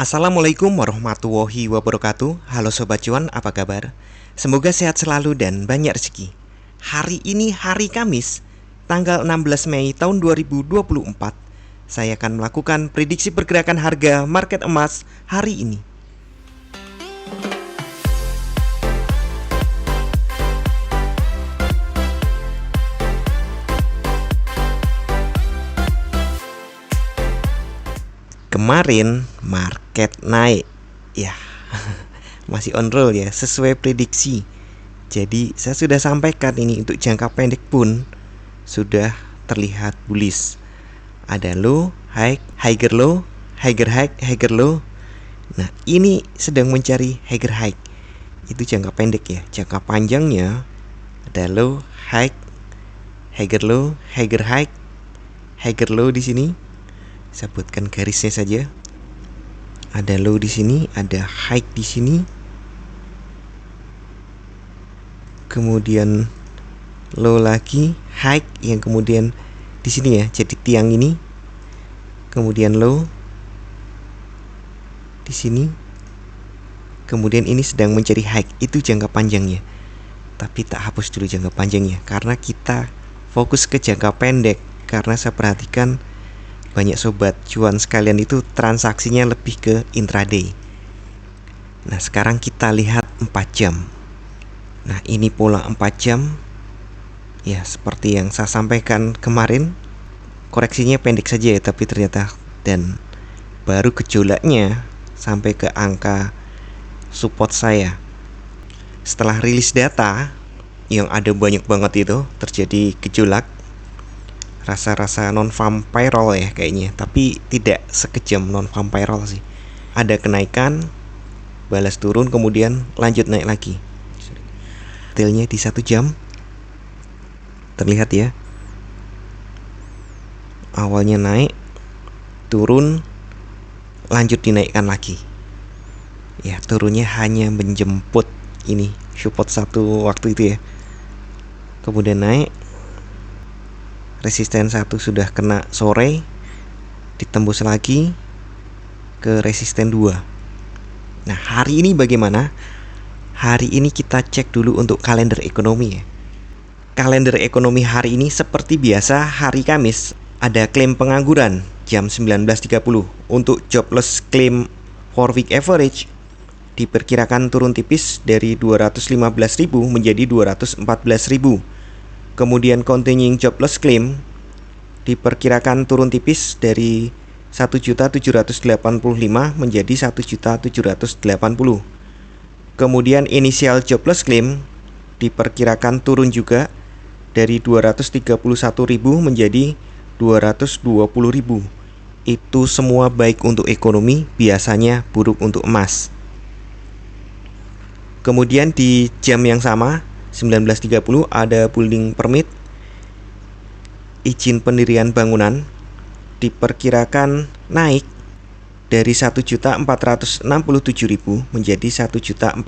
Assalamualaikum warahmatullahi wabarakatuh. Halo Sobat Cuan, apa kabar? Semoga sehat selalu dan banyak rezeki. Hari ini hari Kamis, tanggal 16 Mei tahun 2024. Saya akan melakukan prediksi pergerakan harga market emas hari ini. Kemarin market naik, ya masih on roll ya, sesuai prediksi. Jadi saya sudah sampaikan ini untuk jangka pendek pun sudah terlihat bullish. Ada low, high, higher low, higher high, higher low. Nah ini sedang mencari higher high. Itu jangka pendek ya. Jangka panjangnya ada low, high, higher low, higher high, higher low di sini. Saya buatkan garisnya saja. Ada low di sini, ada high di sini. Kemudian low lagi, high yang kemudian di sini ya, jadi tiang ini. Kemudian low di sini. Kemudian ini sedang mencari high, itu jangka panjangnya. Tapi tak hapus dulu jangka panjangnya karena kita fokus ke jangka pendek. Karena saya perhatikan banyak sobat cuan sekalian itu transaksinya lebih ke intraday. Nah sekarang kita lihat 4 jam. Nah ini pola 4 jam. Ya seperti yang saya sampaikan kemarin, koreksinya pendek saja ya, tapi ternyata dan baru gejolaknya sampai ke angka support saya. Setelah rilis data yang ada banyak banget itu terjadi gejolak. Rasa-rasa non-farm payroll ya kayaknya, tapi tidak sekejam non-farm payroll sih. Ada kenaikan, balas turun, kemudian lanjut naik lagi. Detailnya di 1 jam terlihat ya. Awalnya naik, turun, lanjut dinaikkan lagi. Ya turunnya hanya menjemput ini support satu waktu itu ya. Kemudian naik, resisten 1 sudah kena sore, ditembus lagi ke resisten 2. Nah hari ini bagaimana? Hari ini kita cek dulu untuk kalender ekonomi ya. Kalender ekonomi hari ini seperti biasa hari Kamis ada klaim pengangguran jam 19.30. Untuk jobless claim for week average diperkirakan turun tipis dari 215.000 menjadi 214.000. Kemudian continuing jobless claim diperkirakan turun tipis dari 1.785 menjadi 1.780. Kemudian initial jobless claim diperkirakan turun juga dari 231.000 menjadi 220.000. Itu semua baik untuk ekonomi, biasanya buruk untuk emas. Kemudian di jam yang sama 19.30 ada building permit izin pendirian bangunan diperkirakan naik dari 1.467.000 menjadi 1.480.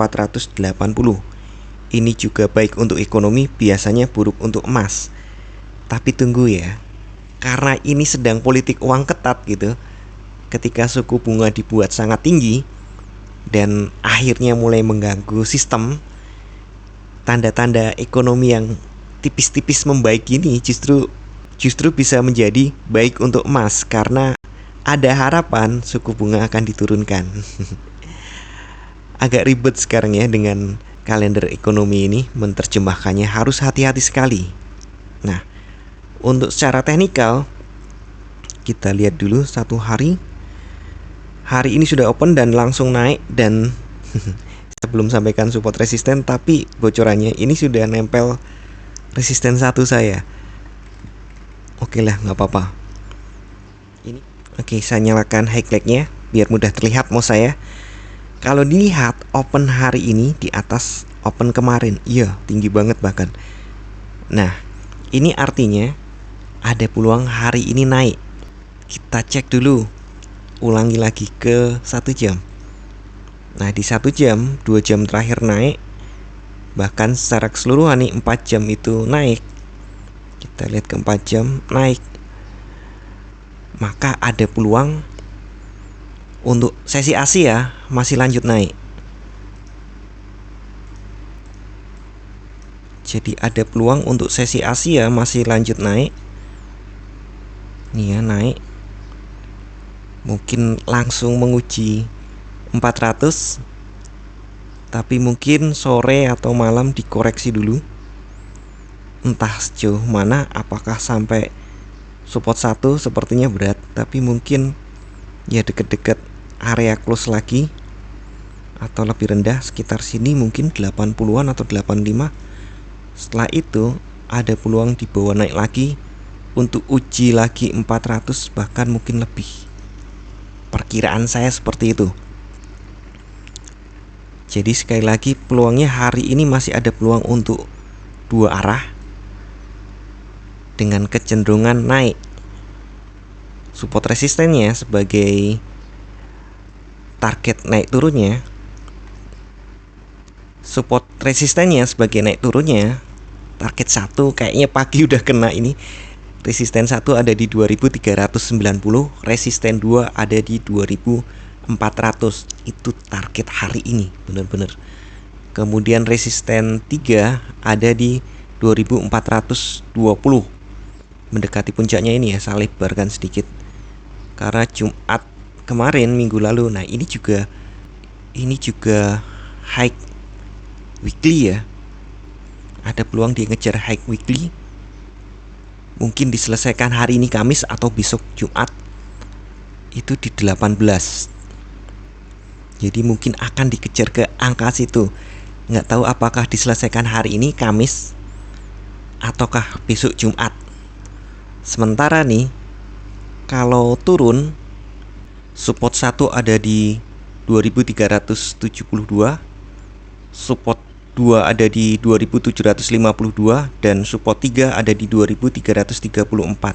Ini juga baik untuk ekonomi, biasanya buruk untuk emas. Tapi tunggu ya, karena ini sedang politik uang ketat gitu. Ketika suku bunga dibuat sangat tinggi dan akhirnya mulai mengganggu sistem, tanda-tanda ekonomi yang tipis-tipis membaik ini justru bisa menjadi baik untuk emas karena ada harapan suku bunga akan diturunkan. Agak ribet sekarang ya dengan kalender ekonomi ini, menerjemahkannya harus hati-hati sekali. Nah, untuk secara teknikal kita lihat dulu satu hari. Hari ini sudah open dan langsung naik dan belum sampaikan support resisten, tapi bocorannya ini sudah nempel resisten 1 saya. Oke lah, nggak apa-apa. Ini oke, saya nyalakan highlightnya biar mudah terlihat mau saya. Kalau dilihat open hari ini di atas open kemarin, iya tinggi banget bahkan. Nah ini artinya ada peluang hari ini naik. Kita cek dulu, ulangi lagi ke 1 jam. Nah di 1 jam, 2 jam terakhir naik. Bahkan secara keseluruhan nih 4 jam itu naik. Kita lihat ke 4 jam naik. Maka ada peluang Untuk sesi Asia masih lanjut naik. Jadi ada peluang untuk sesi Asia masih lanjut naik. Nih ya, naik. Mungkin langsung menguji 400, tapi mungkin sore atau malam dikoreksi dulu. Entah sejauh mana, apakah sampai support 1 sepertinya berat, tapi mungkin ya deket-deket area close lagi atau lebih rendah sekitar sini, mungkin 80-an atau 85. Setelah itu ada peluang di bawah naik lagi untuk uji lagi 400, bahkan mungkin lebih. Perkiraan saya seperti itu. Jadi sekali lagi peluangnya hari ini masih ada peluang untuk dua arah dengan kecenderungan naik. Support resistennya sebagai target naik turunnya, support resistennya sebagai naik turunnya, target 1 kayaknya pagi udah kena ini. Resisten 1 ada di 2390, resisten 2 ada di 2400. Itu target hari ini bener-bener. Kemudian resisten 3 ada di 2420. Mendekati puncaknya ini ya, saya lebarkan sedikit karena Jumat kemarin minggu lalu. Nah, ini juga high weekly ya. Ada peluang dia ngejar high weekly. Mungkin diselesaikan hari ini Kamis atau besok Jumat. Itu di 18. Jadi mungkin akan dikejar ke angka situ. Nggak tahu apakah diselesaikan hari ini Kamis ataukah besok Jumat. Sementara nih, kalau turun, support 1 ada di 2372, support 2 ada di 2752, dan support 3 ada di 2334.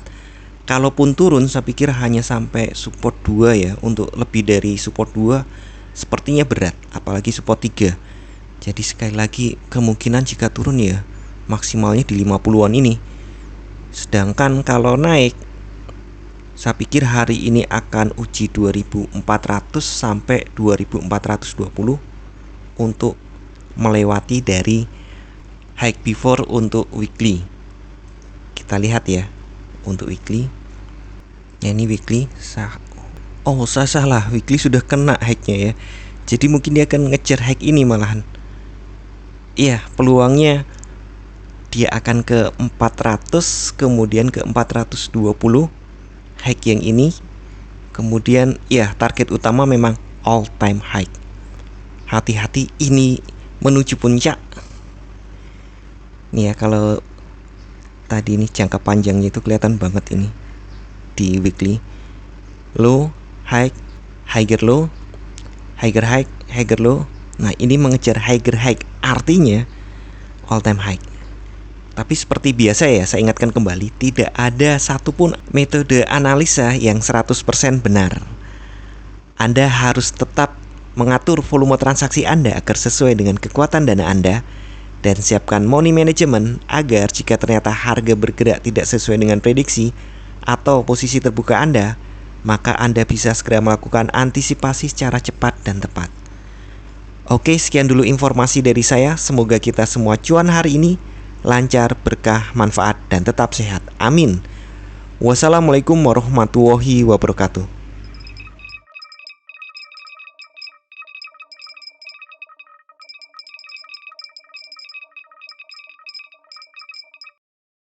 Kalaupun turun, saya pikir hanya sampai support 2 ya. Untuk lebih dari support 2 sepertinya berat, apalagi support 3. Jadi sekali lagi kemungkinan jika turun ya maksimalnya di 50-an ini. Sedangkan kalau naik, saya pikir hari ini akan uji 2400 sampai 2420 untuk melewati dari high before untuk weekly. Kita lihat ya untuk weekly. Ya, ini weekly. Saya salah, weekly sudah kena high-nya ya. Jadi mungkin dia akan ngejar high ini malahan. Iya, peluangnya dia akan ke 400, kemudian ke 420 high yang ini. Kemudian ya target utama memang all time high. Hati-hati, ini menuju puncak. Nih ya, kalau tadi ini jangka panjangnya itu kelihatan banget ini di weekly. Low, high, higher low, higher high, higher low. Nah, ini mengejar higher high, artinya all time high. Tapi seperti biasa ya, saya ingatkan kembali, tidak ada satupun metode analisa yang 100% benar. Anda harus tetap mengatur volume transaksi Anda agar sesuai dengan kekuatan dana Anda, dan siapkan money management agar jika ternyata harga bergerak tidak sesuai dengan prediksi atau posisi terbuka Anda, maka Anda bisa segera melakukan antisipasi secara cepat dan tepat. Oke, sekian dulu informasi dari saya. Semoga kita semua cuan hari ini lancar, berkah, manfaat, dan tetap sehat. Amin. Wassalamualaikum warahmatullahi wabarakatuh.